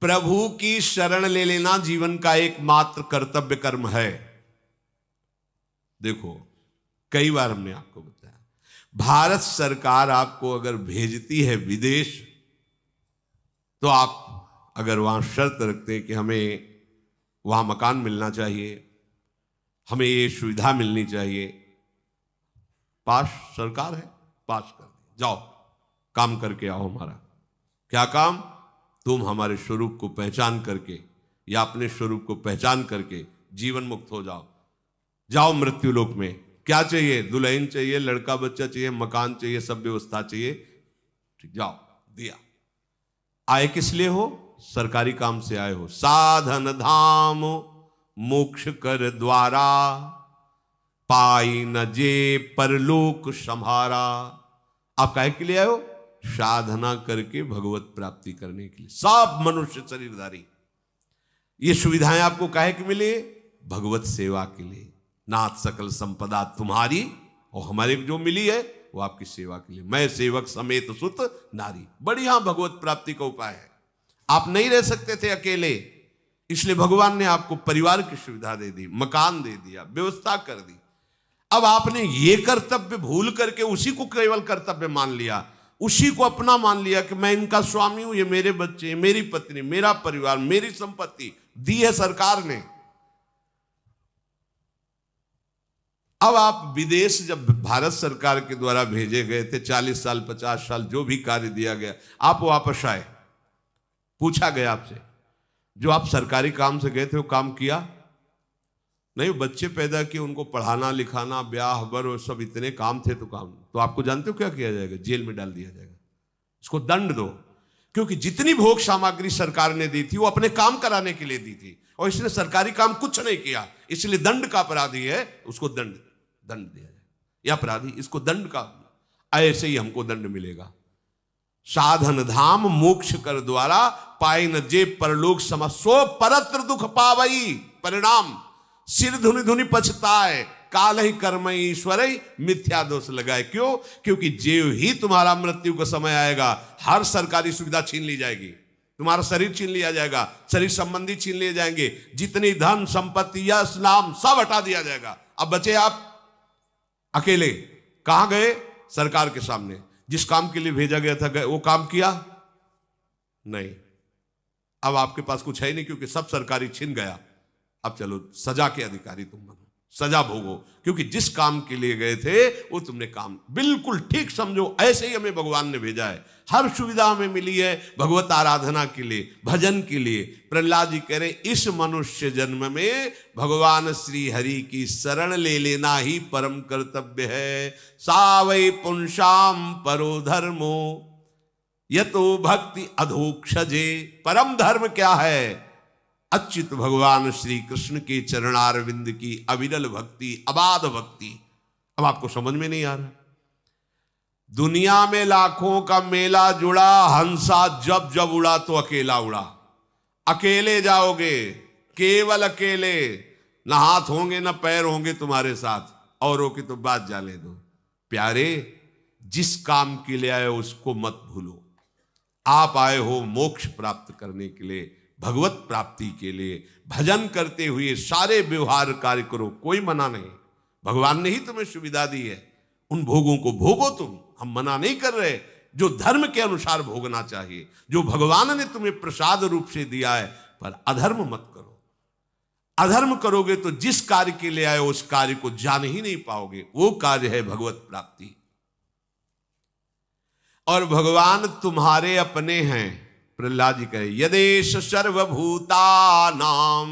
प्रभु की शरण ले लेना जीवन का एकमात्र कर्तव्य कर्म है। देखो, कई बार हमने आपको बताया, भारत सरकार आपको अगर भेजती है विदेश, तो आप अगर वहां शर्त रखते हैं कि हमें वहां मकान मिलना चाहिए, हमें ये सुविधा मिलनी चाहिए, पास सरकार है, पास कर दे, जाओ काम करके आओ। हमारा क्या काम? तुम हमारे स्वरूप को पहचान करके या अपने स्वरूप को पहचान करके जीवन मुक्त हो जाओ, जाओ मृत्यु लोक में। क्या चाहिए? दुल्हन चाहिए, लड़का बच्चा चाहिए, मकान चाहिए, सब व्यवस्था चाहिए, ठीक, जाओ, दिया। आए किस लिए हो? सरकारी काम से आए हो। साधन धाम मोक्ष कर द्वारा, पाई न जे परलोक संहारा। आप काहे के लिए आए हो? साधना करके भगवत प्राप्ति करने के लिए। सब मनुष्य शरीरधारी ये सुविधाएं आपको काहे के मिले? भगवत सेवा के लिए। नाथ सकल संपदा तुम्हारी, और हमारे जो मिली है वो आपकी सेवा के लिए। मैं सेवक समेत सुत नारी, बढ़िया भगवत प्राप्ति का उपाय है। आप नहीं रह सकते थे अकेले, इसलिए भगवान ने आपको परिवार की सुविधा दे दी, मकान दे दिया, व्यवस्था कर दी। अब आपने ये कर्तव्य भूल करके उसी को केवल कर्तव्य मान लिया, उसी को अपना मान लिया कि मैं इनका स्वामी हूं, ये मेरे बच्चे, मेरी पत्नी, मेरा परिवार, मेरी संपत्ति दी है सरकार ने। अब आप विदेश जब भारत सरकार के द्वारा भेजे गए थे, 40 साल 50 साल जो भी कार्य दिया गया, आप वापस आए, पूछा गया आपसे, जो आप सरकारी काम से गए थे वो काम किया? नहीं, बच्चे पैदा किए, उनको पढ़ाना लिखाना, ब्याह बर और सब इतने काम थे, तो काम, तो आपको जानते हो क्या किया जाएगा? जेल में डाल दिया जाएगा, इसको दंड दो। क्योंकि जितनी भोग सामग्री सरकार ने दी थी वो अपने काम कराने के लिए दी थी, और इसने सरकारी काम कुछ नहीं किया, इसलिए दंड का अपराधी है, उसको दंड दिया जाए। यह अपराधी, इसको दंड का, ऐसे ही हमको दंड मिलेगा। साधन धाम मोक्ष कर द्वारा, पाई न जे परलोक सम, सो परत्र दुख पावई। परिणाम सिर धुनि धुनि पछताए, काल ही कर्म ईश्वर मिथ्या दोष लगाए। क्यों? क्योंकि जेव ही तुम्हारा मृत्यु का समय आएगा, हर सरकारी सुविधा छीन ली जाएगी, तुम्हारा शरीर छीन लिया जाएगा, शरीर संबंधी छीन लिए जाएंगे, जितनी धन संपत्ति यश नाम सब हटा दिया जाएगा। अब बचे आप अकेले। कहां गए? सरकार के सामने। जिस काम के लिए भेजा गया था गए, वो काम किया नहीं। अब आपके पास कुछ है ही नहीं, क्योंकि सब सरकारी छीन गया। अब चलो सजा के अधिकारी तुम बनो, सजा भोगो, क्योंकि जिस काम के लिए गए थे वो तुमने काम बिल्कुल ठीक समझो। ऐसे ही हमें भगवान ने भेजा है, हर सुविधा हमें मिली है भगवत आराधना के लिए, भजन के लिए। प्रहलाद जी कह रहे, इस मनुष्य जन्म में भगवान श्री हरि की शरण ले लेना ही परम कर्तव्य है। सावै पुंसाम परो धर्मो यतो भक्ति अधोक्षजे। परम धर्म क्या है? अच्युत भगवान श्री कृष्ण के चरणारविंद की अविरल भक्ति, अबाध भक्ति। अब आपको समझ में नहीं आ रहा? दुनिया में लाखों का मेला जुड़ा, हंसा जब जब उड़ा तो अकेला उड़ा। अकेले जाओगे, केवल अकेले, ना हाथ होंगे ना पैर होंगे तुम्हारे साथ, औरों की तो बात जाने दो। प्यारे, जिस काम के लिए आए उसको मत भूलो। आप आए हो मोक्ष प्राप्त करने के लिए, भगवत प्राप्ति के लिए। भजन करते हुए सारे व्यवहार कार्य करो, कोई मना नहीं। भगवान ने ही तुम्हें सुविधा दी है, उन भोगों को भोगो तुम, हम मना नहीं कर रहे। जो धर्म के अनुसार भोगना चाहिए, जो भगवान ने तुम्हें प्रसाद रूप से दिया है, पर अधर्म मत करो। अधर्म करोगे तो जिस कार्य के लिए आए उस कार्य को जान ही नहीं पाओगे। वो कार्य है भगवत प्राप्ति। और भगवान तुम्हारे अपने हैं। प्रहलाद जी कहे, यदेश सर्वभूतानां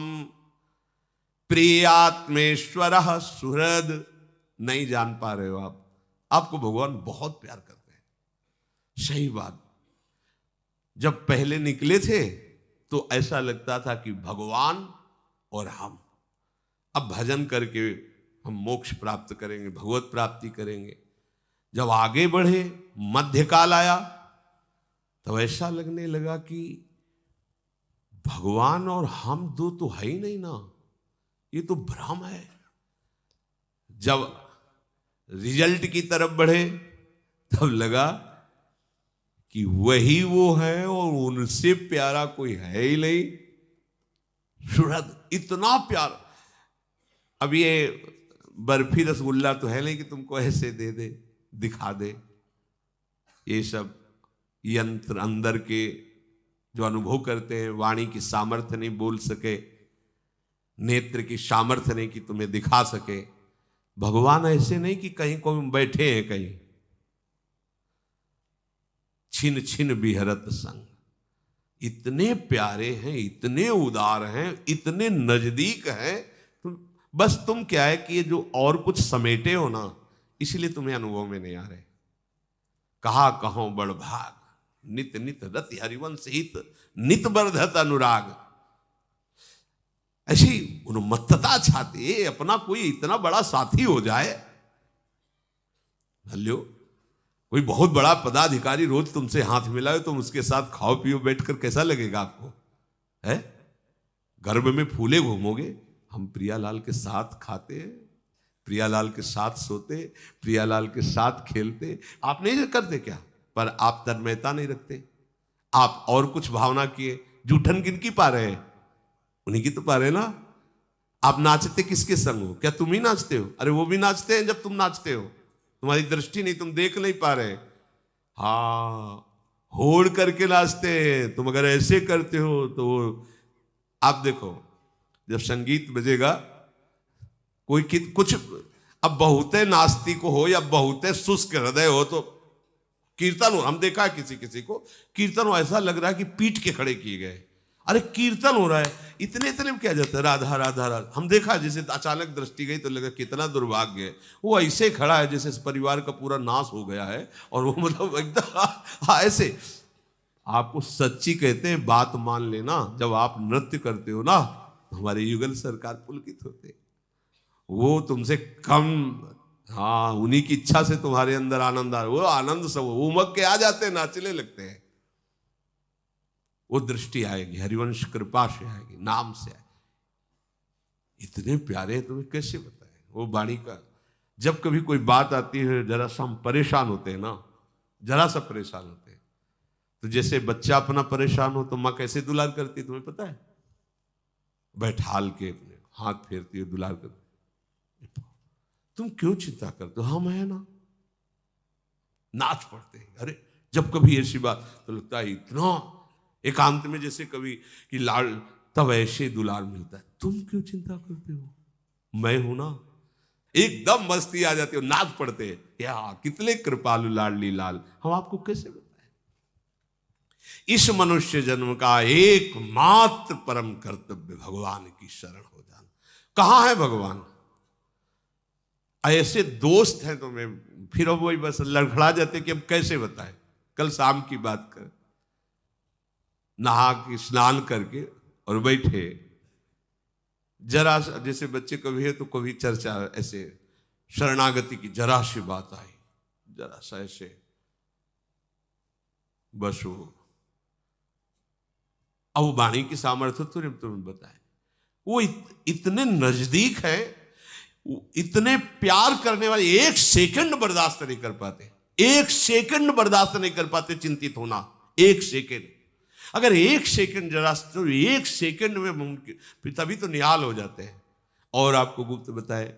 प्रियात्मेश्वर सुहृद। नहीं जान पा रहे हो आप, आपको भगवान बहुत प्यार करते हैं। सही बात, जब पहले निकले थे तो ऐसा लगता था कि भगवान और हम, अब भजन करके हम मोक्ष प्राप्त करेंगे, भगवत प्राप्ति करेंगे। जब आगे बढ़े, मध्यकाल आया, तो ऐसा लगने लगा कि भगवान और हम दो तो है ही नहीं ना, ये तो भ्रम है। जब रिजल्ट की तरफ बढ़े तब लगा कि वही वो है और उनसे प्यारा कोई है ही नहीं। सुहृद इतना प्यार। अब ये बर्फी रसगुल्ला तो है नहीं कि तुमको ऐसे दे दे, दिखा दे। ये सब यंत्र अंदर के जो अनुभव करते हैं, वाणी की सामर्थ्य नहीं बोल सके, नेत्र की सामर्थ्य नहीं कि तुम्हें दिखा सके। भगवान ऐसे नहीं कि कहीं को बैठे हैं कहीं, छिन छिन बिहरत संग। इतने प्यारे हैं, इतने उदार हैं, इतने नजदीक हैं। बस तुम क्या है कि ये जो और कुछ समेटे हो ना, इसलिए तुम्हें अनुभव में नहीं आ रहे। कहा कहो बड़ भाग, नित नित रति हरिवंश हित, नित बर्धत अनुराग। ऐसी उन्मत्तता छाती है, अपना कोई इतना बड़ा साथी हो जाए। भल्यो कोई बहुत बड़ा पदाधिकारी रोज तुमसे हाथ मिलाए, तुम उसके साथ खाओ पियो बैठकर, कैसा लगेगा आपको? है गर्भ में फूले घूमोगे। हम प्रियालाल के साथ खाते हैं, प्रियालाल के साथ सोते, प्रियालाल के साथ खेलते। आप नहीं करते क्या? पर आप तन्मयता नहीं रखते। आप और कुछ भावना किए। जूठन किनकी पा रहे हैं? उन्हीं की तो पा रहे ना। आप नाचते किसके संग हो? क्या तुम ही नाचते हो? अरे वो भी नाचते हैं जब तुम नाचते हो। तुम्हारी दृष्टि नहीं, तुम देख नहीं पा रहे। हाँ, होड़ करके नाचते हैं। तुम अगर ऐसे करते हो तो आप देखो, जब संगीत बजेगा, कोई कुछ, अब बहुते नास्तिक हो या बहुते शुष्क हृदय हो तो कीर्तन हो, हम देखा है किसी किसी को कीर्तन हो, ऐसा लग रहा है कि पीट के खड़े किए गए। अरे कीर्तन हो रहा है, इतने इतने में क्या जाता है, राधा राधा राधा। हम देखा जैसे अचानक दृष्टि गई तो लगा कितना दुर्भाग्य है। वो ऐसे खड़ा है जैसे इस परिवार का पूरा नाश हो गया है, और वो मतलब एकदम ऐसे। आपको सच्ची कहते हैं, बात मान लेना, जब आप नृत्य करते हो ना, हमारे युगल सरकार पुलकित होते। वो तुमसे कम, हाँ, उन्हीं की इच्छा से तुम्हारे अंदर आनंद आ, वो आनंद सब उमग के आ जाते हैं, नाचने लगते हैं। वो दृष्टि आएगी, हरिवंश कृपा से आएगी, नाम से आएगी। इतने प्यारे हैं, तुम्हें कैसे बताएं वो वाणी का। जब कभी कोई बात आती है, जरा सा हम परेशान होते हैं ना, जरा सा परेशान होते हैं, तो जैसे बच्चा अपना परेशान हो तो माँ कैसे दुलार करती है, तुम्हें पता है? बैठाल के अपने हाथ फेरती है, दुलार करती। तुम क्यों चिंता करते हो? हम है ना। नाच पड़ते हैं। अरे जब कभी ऐसी बात तो लगता है इतना एकांत में, जैसे कभी कि लाल, तब ऐसे दुलार मिलता है। तुम क्यों चिंता करते हो? मैं हूं ना। एकदम मस्ती आ जाती हो, नाच पड़ते हैं। या कितने कृपालु लाडली लाल। हम आपको कैसे बताएं? इस मनुष्य जन्म का एकमात्र परम कर्तव्य भगवान की शरण हो जाना। कहां है भगवान? ऐसे दोस्त हैं तुम्हें, फिर अब वही बस लड़खड़ा जाते कि अब कैसे बताएं। कल शाम की बात कर, नहा के स्नान करके और बैठे, जरा जैसे बच्चे कभी है तो कभी चर्चा ऐसे शरणागति की जरा सी बात आई, जरा सा ऐसे बस वो, अब वाणी की सामर्थ्य तो तुम्हें बताए। वो इतने नजदीक है, इतने प्यार करने वाले, एक सेकंड बर्दाश्त नहीं कर पाते, एक सेकंड बर्दाश्त नहीं कर पाते चिंतित होना। एक सेकंड, अगर एक सेकंड जरा, तो एक सेकंड में मुमकिन, फिर तभी तो निहाल हो जाते हैं। और आपको गुप्त बताए,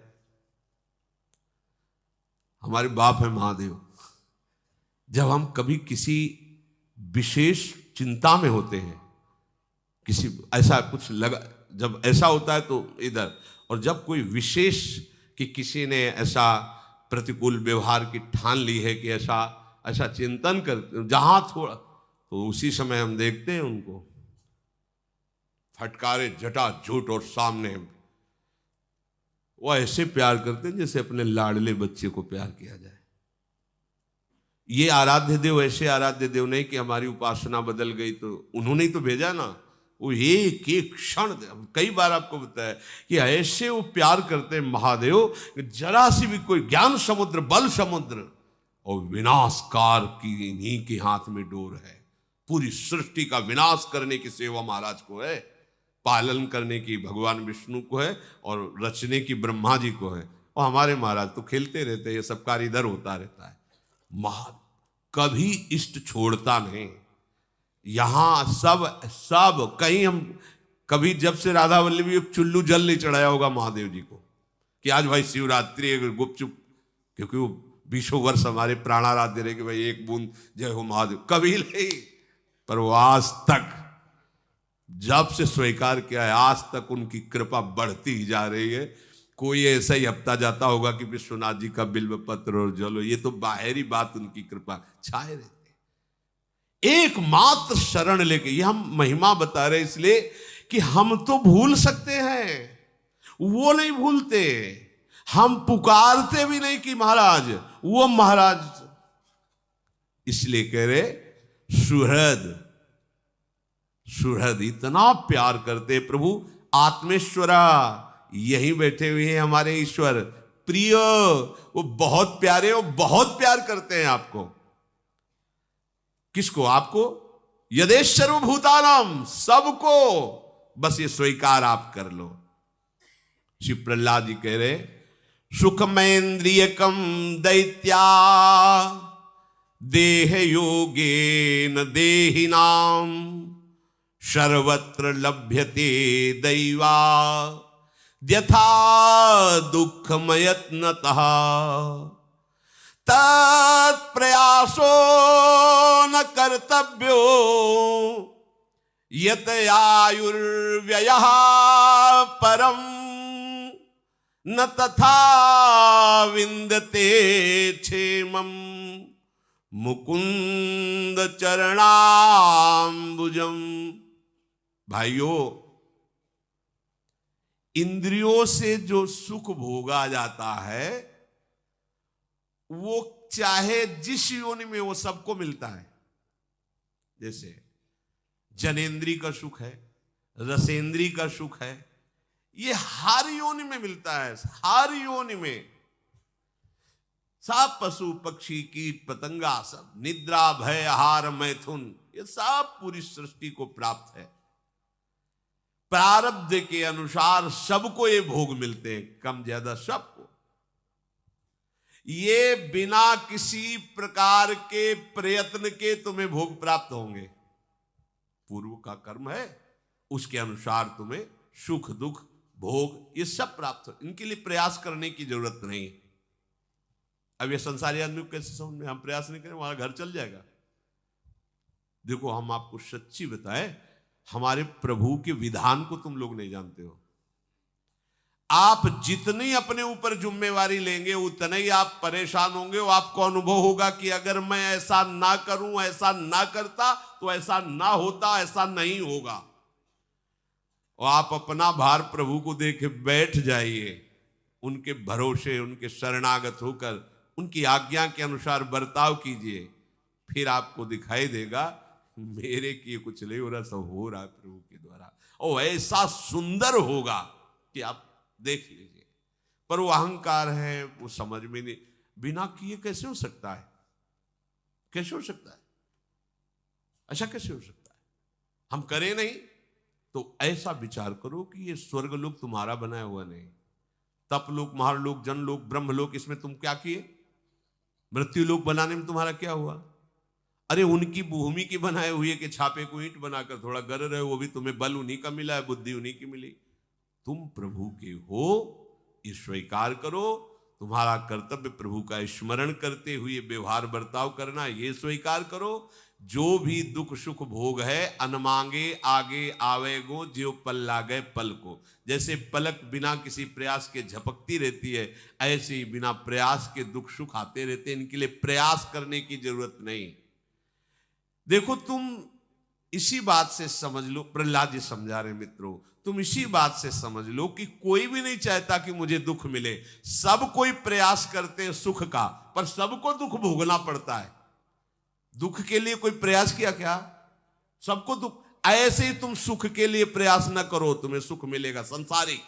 हमारे बाप है महादेव। जब हम कभी किसी विशेष चिंता में होते हैं, किसी ऐसा कुछ लगा, जब ऐसा होता है तो इधर, और जब कोई विशेष कि किसी ने ऐसा प्रतिकूल व्यवहार की ठान ली है कि ऐसा ऐसा चिंतन कर, जहां थोड़ा, तो उसी समय हम देखते हैं उनको फटकारे जटा झूठ और सामने वो ऐसे प्यार करते हैं जैसे अपने लाडले बच्चे को प्यार किया जाए। ये आराध्य देव ऐसे आराध्य देव नहीं कि हमारी उपासना बदल गई तो उन्होंने ही तो भेजा ना। वो एक एक क्षण, कई बार आपको बताया कि ऐसे वो प्यार करते हैं महादेव, जरा सी भी कोई ज्ञान समुद्र, बल समुद्र और विनाशकार की इन्हीं के हाथ में डोर है। पूरी सृष्टि का विनाश करने की सेवा महाराज को है, पालन करने की भगवान विष्णु को है, और रचने की ब्रह्मा जी को है। और हमारे महाराज तो खेलते रहते हैं, ये सब कार्य इधर होता रहता है। कभी इष्ट छोड़ता नहीं। यहां सब कहीं हम कभी जब से राधा वल्लभी चुल्लू जल नहीं चढ़ाया होगा महादेव जी को कि आज भाई शिवरात्रि है गुपचुप, क्योंकि वो 20 वर्ष हमारे प्राणाराध्य रहे कि भाई एक बूंद जय हो महादेव, कभी नहीं। पर वो आज तक जब से स्वीकार किया है आज तक उनकी कृपा बढ़ती ही जा रही है। कोई ऐसा ही हफ्ता जाता होगा कि विश्वनाथ जी का बिल्व पत्र और जलो, ये तो बाहरी बात उनकी कृपा छाए रहते। एकमात्र शरण लेके, ये हम महिमा बता रहे इसलिए कि हम तो भूल सकते हैं, वो नहीं भूलते। हम पुकारते भी नहीं कि महाराज, वो महाराज। इसलिए कह रहे सुहृद इतना प्यार करते प्रभु। आत्मेश्वरा, यहीं बैठे हुए हैं हमारे ईश्वर प्रिय, वो बहुत प्यारे, वो बहुत प्यार करते हैं आपको। किसको? आपको। यदेश सर्वभूतानाम, सबको। बस ये स्वीकार आप कर लो। शिव प्रहलाद जी कह रहे सुखमेन्द्रियकम दैत्या देह योगेन देहिनाम सर्वत्र लभ्यते दैवा यथा दुःखमयत्नतः तत्प्रयासो न कर्तव्यो यत आयुर्व्ययः परम न तथा विन्दते क्षेमं मुकुंद चरणाम्बुजम। भाइयों, इंद्रियों से जो सुख भोगा जाता है वो चाहे जिस योनि में, वो सबको मिलता है। जैसे जनेन्द्री का सुख है, रसेंद्री का सुख है, ये हर योनि में मिलता है। हर योनि में सब पशु पक्षी कीट पतंगा, सब निद्रा भय आहार मैथुन, ये सब पूरी सृष्टि को प्राप्त है। प्रारब्ध के अनुसार सबको ये भोग मिलते हैं, कम ज्यादा सबको। ये बिना किसी प्रकार के प्रयत्न के तुम्हें भोग प्राप्त होंगे। पूर्व का कर्म है, उसके अनुसार तुम्हें सुख दुख भोग ये सब प्राप्त हो। इनके लिए प्रयास करने की जरूरत नहीं। अब ये संसारी आदमी को कैसे समझ में, हम प्रयास नहीं करें हमारा घर चल जाएगा। देखो, हम आपको सच्ची बताएं, हमारे प्रभु के विधान को तुम लोग नहीं जानते हो। आप जितनी अपने ऊपर जिम्मेवारी लेंगे उतना ही आप परेशान होंगे। वो आपको अनुभव होगा कि अगर मैं ऐसा ना करूं, ऐसा ना करता तो ऐसा ना होता, ऐसा नहीं होगा। और आप अपना भार प्रभु को देके बैठ जाइए, उनके भरोसे, उनके शरणागत होकर उनकी आज्ञा के अनुसार बर्ताव कीजिए, फिर आपको दिखाई देगा मेरे किए कुछ नहीं हो रहा, सब हो रहा है प्रभु के द्वारा। और ऐसा सुंदर होगा कि आप देख लीजिए। पर वो अहंकार है, वो समझ में नहीं, बिना किए कैसे हो सकता है? कैसे हो सकता है? ऐसा कैसे हो सकता है? हम करें नहीं तो ऐसा विचार करो कि ये स्वर्ग लोक तुम्हारा बनाया हुआ नहीं, तप लोक, महालोक, जनलोक, ब्रह्मलोक, इसमें तुम क्या किए? मृत्यु लोक बनाने में तुम्हारा क्या हुआ? अरे उनकी भूमि की बनाए हुए के छापे को ईंट बनाकर थोड़ा गर रहे हो, वो भी तुम्हें बल उन्हीं का मिला है, बुद्धि उन्हीं की मिली। तुम प्रभु के हो, ये स्वीकार करो। तुम्हारा कर्तव्य प्रभु का स्मरण करते हुए व्यवहार बर्ताव करना, ये स्वीकार करो। जो भी दुख सुख भोग है अनमांगे आगे आवेगो, जो पल लागे पल को। जैसे पलक बिना किसी प्रयास के झपकती रहती है, ऐसे ही बिना प्रयास के दुख सुख आते रहते हैं। इनके लिए प्रयास करने की जरूरत नहीं। देखो, तुम इसी बात से समझ लो, प्रहलाद जी समझा रहे मित्रों, तुम इसी बात से समझ लो कि कोई भी नहीं चाहता कि मुझे दुख मिले। सब कोई प्रयास करते हैं सुख का, पर सबको दुख भोगना पड़ता है। दुख के लिए कोई प्रयास किया क्या? सबको दुख। ऐसे ही तुम सुख के लिए प्रयास न करो, तुम्हें सुख मिलेगा संसारिक।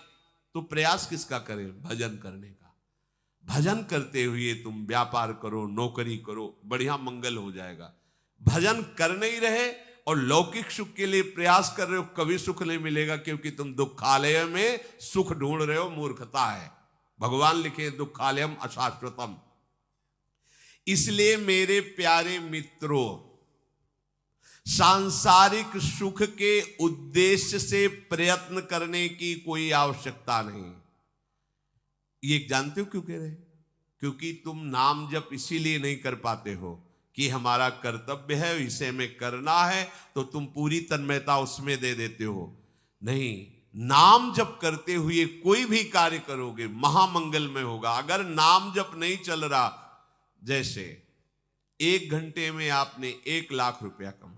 तो प्रयास किसका करें? भजन करने का। भजन करते हुए तुम व्यापार करो, नौकरी करो, बढ़िया मंगल हो जाएगा। भजन कर नहीं रहे और लौकिक सुख के लिए प्रयास कर रहे हो, कभी सुख नहीं मिलेगा, क्योंकि तुम दुखालय में सुख ढूंढ रहे हो। मूर्खता है। भगवान लिखे दुखालयम अशाश्वतम। इसलिए मेरे प्यारे मित्रों, सांसारिक सुख के उद्देश्य से प्रयत्न करने की कोई आवश्यकता नहीं। ये जानते हो क्यों कह रहे हैं? क्योंकि तुम नाम जप इसीलिए नहीं कर पाते हो कि हमारा कर्तव्य है, इसे में करना है, तो तुम पूरी तन्मयता उसमें दे देते हो। नहीं, नाम जप करते हुए कोई भी कार्य करोगे महामंगल में होगा। अगर नाम जप नहीं चल रहा, जैसे 1 घंटे में आपने 1 लाख रुपया कमाया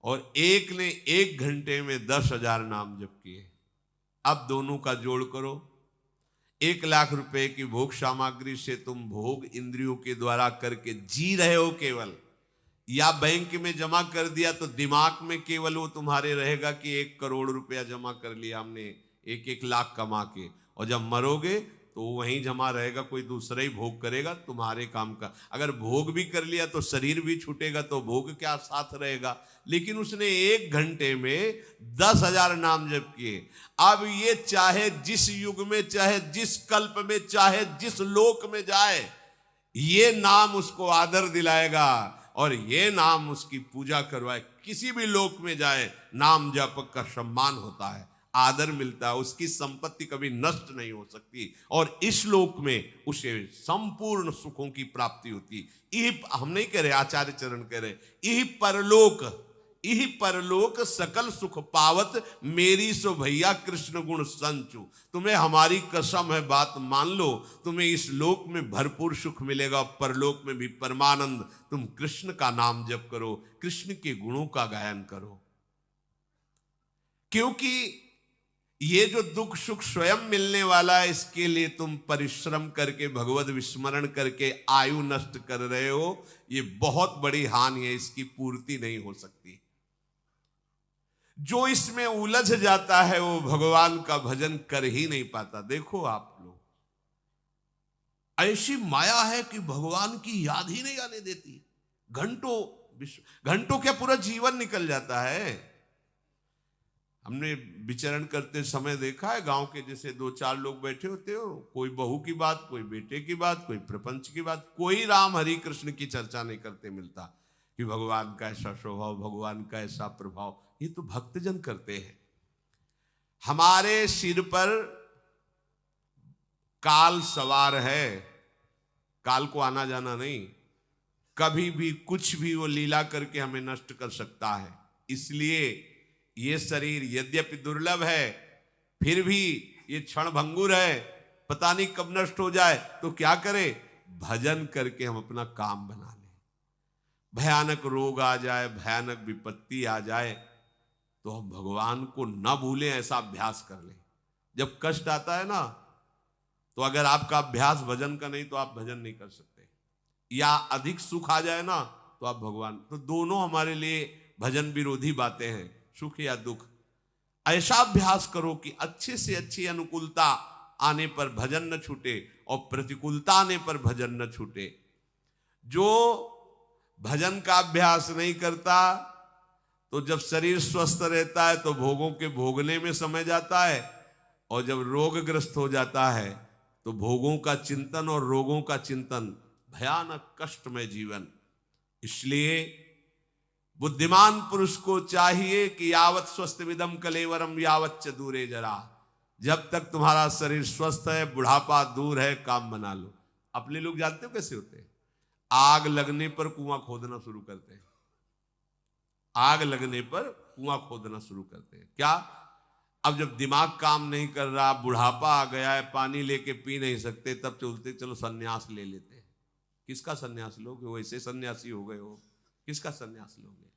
और एक ने 1 घंटे में 10,000 नाम जप किए, अब दोनों का जोड़ करो। 1 लाख रुपए की भोग सामग्री से तुम भोग इंद्रियों के द्वारा करके जी रहे हो केवल, या बैंक में जमा कर दिया तो दिमाग में केवल वो तुम्हारे रहेगा कि 1 करोड़ रुपया जमा कर लिया हमने 1-1 लाख कमा के, और जब मरोगे तो वहीं जमा रहेगा, कोई दूसरा ही भोग करेगा तुम्हारे काम का। अगर भोग भी कर लिया तो शरीर भी छूटेगा, तो भोग क्या साथ रहेगा। लेकिन उसने 1 घंटे में 10,000 नाम जप किए। अब ये चाहे जिस युग में, चाहे जिस कल्प में, चाहे जिस लोक में जाए, ये नाम उसको आदर दिलाएगा और ये नाम उसकी पूजा करवाए। किसी भी लोक में जाए, नाम जप का सम्मान होता है, आदर मिलता है, उसकी संपत्ति कभी नष्ट नहीं हो सकती, और इस लोक में उसे संपूर्ण सुखों की प्राप्ति होती। यही हम नहीं कह रहे, आचार्य चरण कह रहे, यही परलोक सकल सुख पावत, मेरी सो भैया कृष्ण गुण संचु। तुम्हें हमारी कसम है, बात मान लो, तुम्हें इस लोक में भरपूर सुख मिलेगा, परलोक में भी परमानंद। तुम कृष्ण का नाम जप करो, कृष्ण के गुणों का गायन करो, क्योंकि ये जो दुख सुख स्वयं मिलने वाला है, इसके लिए तुम परिश्रम करके भगवत विस्मरण करके आयु नष्ट कर रहे हो। ये बहुत बड़ी हानि है, इसकी पूर्ति नहीं हो सकती। जो इसमें उलझ जाता है वो भगवान का भजन कर ही नहीं पाता। देखो आप लोग, ऐसी माया है कि भगवान की याद ही नहीं आने देती। घंटों क्या पूरा जीवन निकल जाता है। हमने विचरण करते समय देखा है, गांव के जैसे 2-4 लोग बैठे होते हो, कोई बहू की बात, कोई बेटे की बात, कोई प्रपंच की बात, कोई राम हरि कृष्ण की चर्चा नहीं करते मिलता कि भगवान का ऐसा स्वभाव, भगवान का ऐसा प्रभाव। ये तो भक्तजन करते हैं। हमारे सिर पर काल सवार है, काल को आना जाना नहीं, कभी भी कुछ भी वो लीला करके हमें नष्ट कर सकता है। इसलिए ये शरीर यद्यपि दुर्लभ है, फिर भी ये क्षण भंगुर है, पता नहीं कब नष्ट हो जाए। तो क्या करें? भजन करके हम अपना काम बना लें। भयानक रोग आ जाए, भयानक विपत्ति आ जाए, तो हम भगवान को न भूलें, ऐसा अभ्यास कर लें। जब कष्ट आता है ना, तो अगर आपका अभ्यास भजन का नहीं तो आप भजन नहीं कर सकते, या अधिक सुख आ जाए ना तो आप भगवान, तो दोनों हमारे लिए भजन विरोधी बातें हैं, सुख या दुख। ऐसा अभ्यास करो कि अच्छे से अच्छी अनुकूलता आने पर भजन न छूटे और प्रतिकूलता आने पर भजन न छूटे। जो भजन का अभ्यास नहीं करता, तो जब शरीर स्वस्थ रहता है तो भोगों के भोगने में समय जाता है, और जब रोगग्रस्त हो जाता है तो भोगों का चिंतन और रोगों का चिंतन, भयानक कष्टमय जीवन। इसलिए बुद्धिमान पुरुष को चाहिए कि यावत स्वस्थ विदम कलेवरम यावच्च दूरे जरा। जब तक तुम्हारा शरीर स्वस्थ है, बुढ़ापा दूर है, काम बना लो। अपने लोग जानते हो कैसे होते हैं? आग लगने पर कुआं खोदना शुरू करते हैं। आग लगने पर कुआं खोदना शुरू करते हैं। क्या? अब जब दिमाग काम नहीं कर रहा, बुढ़ापा आ गया है, पानी लेके पी नहीं सकते, तब चलते चलो सन्यास ले लेते हैं। किसका सन्यास लोगे? वैसे सन्यासी हो गए हो, किसका सन्यास लोगे?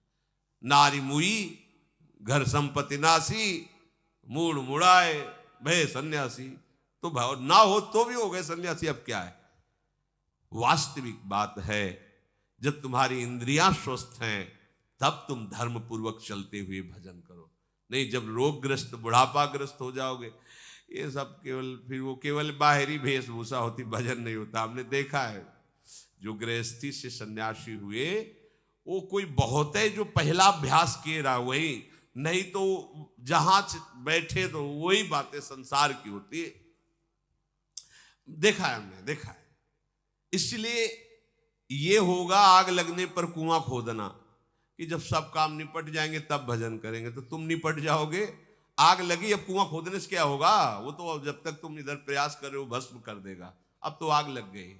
नारी मुई घर संपत्ति नासी, मूड मुड़ाए भय सन्यासी। तो भाव ना हो तो भी हो गए सन्यासी, अब क्या है? वास्तविक बात है, जब तुम्हारी इंद्रियां स्वस्थ हैं तब तुम धर्म पूर्वक चलते हुए भजन करो। नहीं, जब रोगग्रस्त बुढ़ापाग्रस्त हो जाओगे, ये सब केवल, फिर वो केवल बाहरी वेशभूषा होती, भजन नहीं होता। हमने देखा है जो गृहस्थी से सन्यासी हुए, वो कोई बहुत है जो पहला अभ्यास किए रहा वही, नहीं तो जहां बैठे तो वही बातें संसार की होती है। देखा है, हमने देखा है। इसलिए ये होगा आग लगने पर कुआं खोदना, कि जब सब काम निपट जाएंगे तब भजन करेंगे। तो तुम निपट जाओगे, आग लगी, अब कुआं खोदने से क्या होगा? वो तो जब तक तुम इधर प्रयास कर रहे हो भस्म कर देगा। अब तो आग लग गई।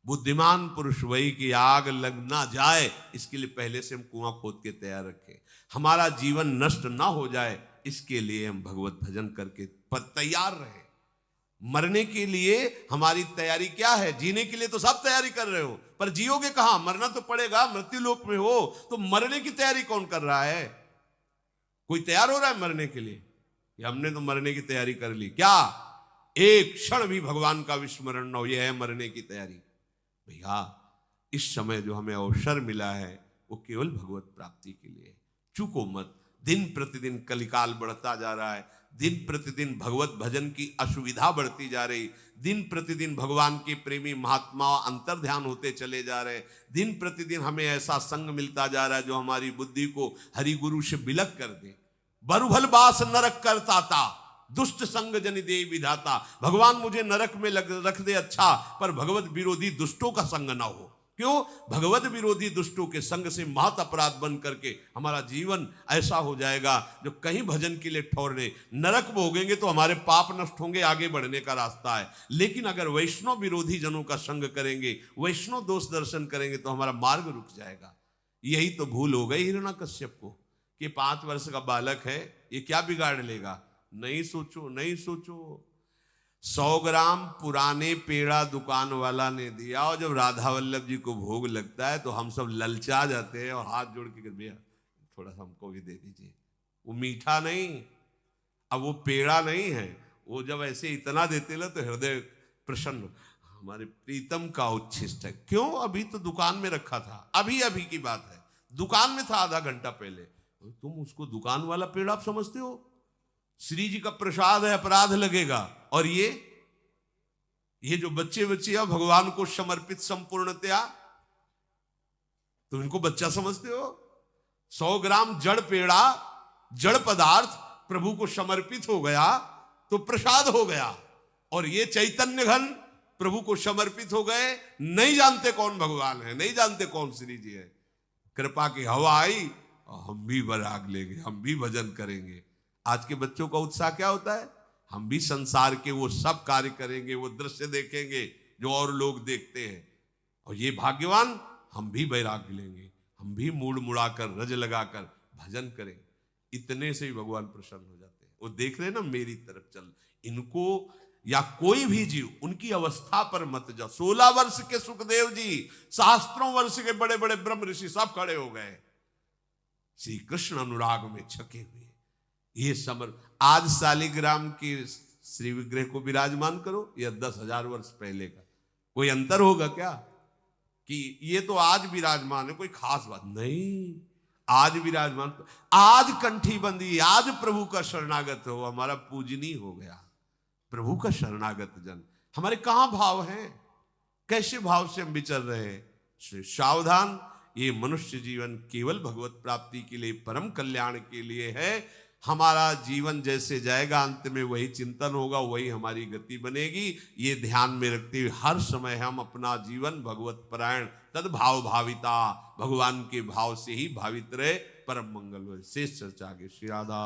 बुद्धिमान पुरुष वही कि आग लग ना जाए इसके लिए पहले से हम कुआं खोद के तैयार रखें। हमारा जीवन नष्ट ना हो जाए इसके लिए हम भगवत भजन करके पर तैयार रहे। मरने के लिए हमारी तैयारी क्या है? जीने के लिए तो सब तैयारी कर रहे हो, पर जियोगे कहां? मरना तो पड़ेगा, मृत्यु लोक में हो, तो मरने की तैयारी कौन कर रहा है? कोई तैयार हो रहा है मरने के लिए? हमने तो मरने की तैयारी कर ली, क्या एक क्षण भी भगवान का विस्मरण न हो, यह है मरने की तैयारी। भैया इस समय जो हमें अवसर मिला है वो केवल भगवत प्राप्ति के लिए। चूको मत। दिन प्रतिदिन कलिकाल बढ़ता जा रहा है, दिन प्रतिदिन भगवत भजन की असुविधा बढ़ती जा रही, दिन प्रतिदिन भगवान के प्रेमी महात्मा अंतर ध्यान होते चले जा रहे, दिन प्रतिदिन हमें ऐसा संग मिलता जा रहा है जो हमारी बुद्धि को हरि गुरु से बिलक कर दे। बरुभल बास नरक करता था, दुष्ट संग जन दे विधाता। भगवान मुझे नरक में रख दे अच्छा, पर भगवत विरोधी दुष्टों का संग ना हो। क्यों? भगवत विरोधी दुष्टों के संग से महत अपराध बन करके हमारा जीवन ऐसा हो जाएगा जो कहीं भजन के लिए ठहरने, नरक भोगेंगे तो हमारे पाप नष्ट होंगे, आगे बढ़ने का रास्ता है। लेकिन अगर वैष्णव विरोधी जनों का संग करेंगे, वैष्णव दोष दर्शन करेंगे तो हमारा मार्ग रुक जाएगा। यही तो भूल हो गई हिरण्यकश्यप को कि 5 वर्ष का बालक है, ये क्या बिगाड़ लेगा। नहीं सोचो, नहीं सोचो। 100 ग्राम पुराने पेड़ा दुकान वाला ने दिया, और जब राधा वल्लभ जी को भोग लगता है तो हम सब ललचा जाते हैं और हाथ जोड़ के भैया थोड़ा सा हमको भी दे दीजिए। वो मीठा नहीं, अब वो पेड़ा नहीं है, वो जब ऐसे इतना देते ना तो हृदय प्रसन्न। हमारे प्रीतम का उच्छिष्ट है। क्यों? अभी तो दुकान में रखा था, अभी अभी की बात है, दुकान में था आधा घंटा पहले। तुम उसको दुकान वाला पेड़ा आप समझते हो? श्री जी का प्रसाद है, अपराध लगेगा। और ये जो बच्चे भगवान को समर्पित संपूर्णतया, तुम इनको बच्चा समझते हो? 100 ग्राम जड़ पेड़ा, जड़ पदार्थ प्रभु को समर्पित हो गया तो प्रसाद हो गया। और ये चैतन्य घन प्रभु को समर्पित हो गए, नहीं जानते कौन भगवान है, नहीं जानते कौन श्री जी है। कृपा की हवा आई और हम भी बराग लेंगे, हम भी भजन करेंगे। आज के बच्चों का उत्साह क्या होता है? हम भी संसार के वो सब कार्य करेंगे, वो दृश्य देखेंगे जो और लोग देखते हैं। और ये भाग्यवान, हम भी वैराग्य लेंगे, हम भी मूड मुड़ाकर रज लगाकर भजन करें। इतने से ही भगवान प्रसन्न हो जाते हैं। वो देख रहे हैं ना, मेरी तरफ चल। इनको या कोई भी जीव उनकी अवस्था पर मत जाओ। 16 वर्ष के सुखदेव जी, सहस्त्रों वर्ष के बड़े बड़े ब्रह्म ऋषि सब खड़े हो गए, श्री कृष्ण अनुराग में छके हुए। ये समर आज शालिग्राम की श्री विग्रह को विराजमान करो, या 10,000 वर्ष पहले का कोई अंतर होगा क्या? कि ये तो आज विराजमान है, कोई खास बात नहीं। आज विराजमान, आज कंठी बंदी, आज प्रभु का शरणागत हो, हमारा पूजनीय हो गया। प्रभु का शरणागत जन हमारे कहां भाव हैं? कैसे भाव से हम विचर रहे हैं? सावधान, ये मनुष्य जीवन केवल भगवत प्राप्ति के लिए, परम कल्याण के लिए है। हमारा जीवन जैसे जाएगा अंत में वही चिंतन होगा, वही हमारी गति बनेगी। ये ध्यान में रखते हुए हर समय हम अपना जीवन भगवत परायण, तद्भाव भाविता, भगवान के भाव से ही भावित रहे, परम मंगल हो। शेष चर्चा आगे। श्री राधा।